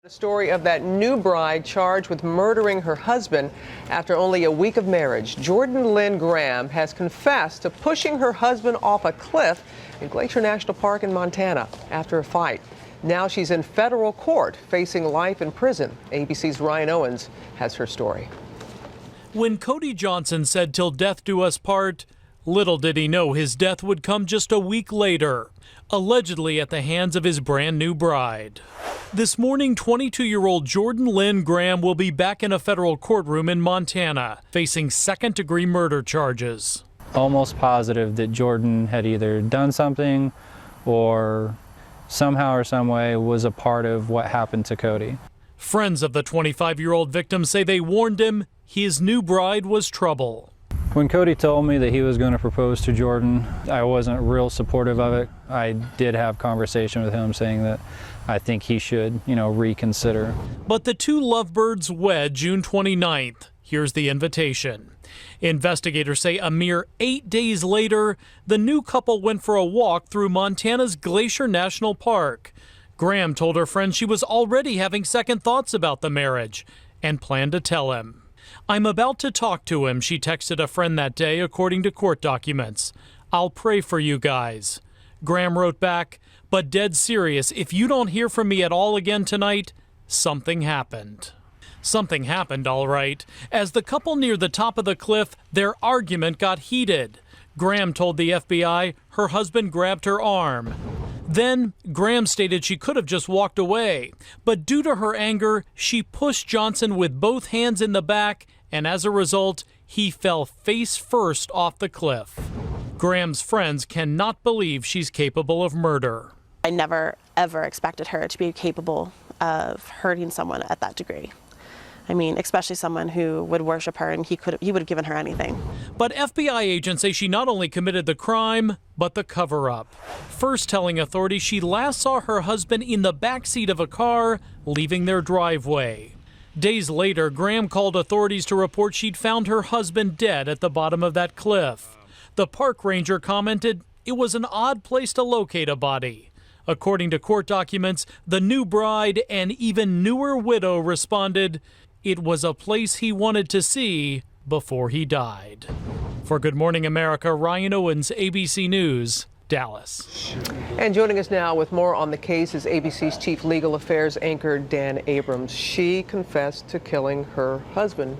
The story of that new bride charged with murdering her husband after only a week of marriage. Jordan Lynn Graham has confessed to pushing her husband off a cliff in Glacier National Park in Montana after a fight. Now she's in federal court facing life in prison. ABC's Ryan Owens has her story. When Cody Johnson said "till death do us part," little did he know his death would come just a week later, allegedly at the hands of his brand new bride. This morning, 22-year-old Jordan Lynn Graham will be back in a federal courtroom in Montana, facing second-degree murder charges. Almost positive that Jordan had either done something or somehow or some way was a part of what happened to Cody. Friends of the 25-year-old victim say they warned him his new bride was trouble. When Cody told me that he was going to propose to Jordan, I wasn't real supportive of it. I did have conversation with him saying that I think he should, reconsider. But the two lovebirds wed June 29th. Here's the invitation. Investigators say a mere 8 days later, the new couple went for a walk through Montana's Glacier National Park. Graham told her friends she was already having second thoughts about the marriage and planned to tell him. "I'm about to talk to him," she texted a friend that day, according to court documents. "I'll pray for you guys." Graham wrote back, "But dead serious, if you don't hear from me at all again tonight, something happened." Something happened, all right. As the couple neared the top of the cliff, their argument got heated. Graham told the FBI her husband grabbed her arm. Then, Graham stated she could have just walked away, but due to her anger, she pushed Johnson with both hands in the back, and as a result, he fell face first off the cliff. Graham's friends cannot believe she's capable of murder. I never, ever expected her to be capable of hurting someone at that degree. I mean, especially someone who would worship her, and he would have given her anything. But FBI agents say she not only committed the crime, but the cover-up. First telling authorities she last saw her husband in the backseat of a car leaving their driveway. Days later, Graham called authorities to report she'd found her husband dead at the bottom of that cliff. The park ranger commented it was an odd place to locate a body. According to court documents, the new bride and even newer widow responded, it was a place he wanted to see before he died. For Good Morning America, Ryan Owens, ABC News, Dallas. And joining us now with more on the case is ABC's chief legal affairs anchor, Dan Abrams. She confessed to killing her husband.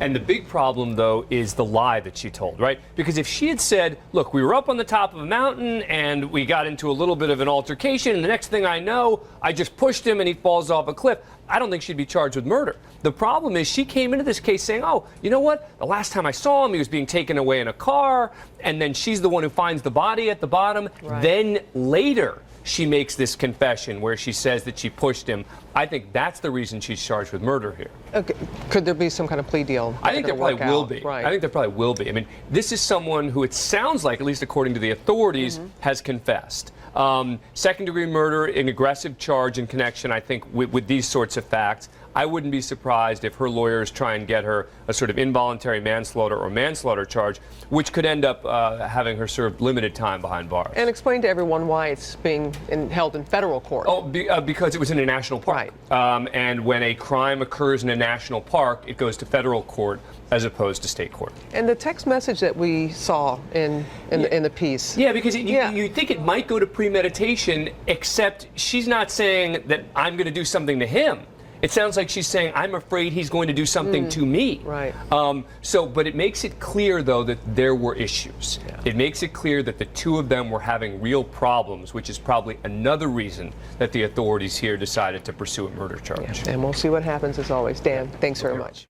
And the big problem, though, is the lie that she told, right? Because if she had said, look, we were up on the top of a mountain and we got into a little bit of an altercation, and the next thing I know, I just pushed him and he falls off a cliff, I don't think she'd be charged with murder. The problem is she came into this case saying, oh, you know what? The last time I saw him, he was being taken away in a car, and then she's the one who finds the body at the bottom. Right. Then later, she makes this confession where she says that she pushed him. I think that's the reason she's charged with murder here. Okay. Could there be some kind of plea deal? I think there probably will be. Right. I think there probably will be. I mean, this is someone who it sounds like, at least according to the authorities, has confessed. Second-degree murder, an aggressive charge in connection, I think, with these sorts of facts. I wouldn't be surprised if her lawyers try and get her a sort of involuntary manslaughter or manslaughter charge, which could end up having her served limited time behind bars. And explain to everyone why it's being held in federal court. Oh, because it was in a national park. Right. And when a crime occurs in a national park, it goes to federal court as opposed to state court. And the text message that we saw in the piece. Yeah, because you think it might go to premeditation, except she's not saying that I'm going to do something to him. It sounds like she's saying, I'm afraid he's going to do something to me. Right. But it makes it clear, though, that there were issues. Yeah. It makes it clear that the two of them were having real problems, which is probably another reason that the authorities here decided to pursue a murder charge. Yeah. And we'll see what happens, as always. Dan, thanks very much.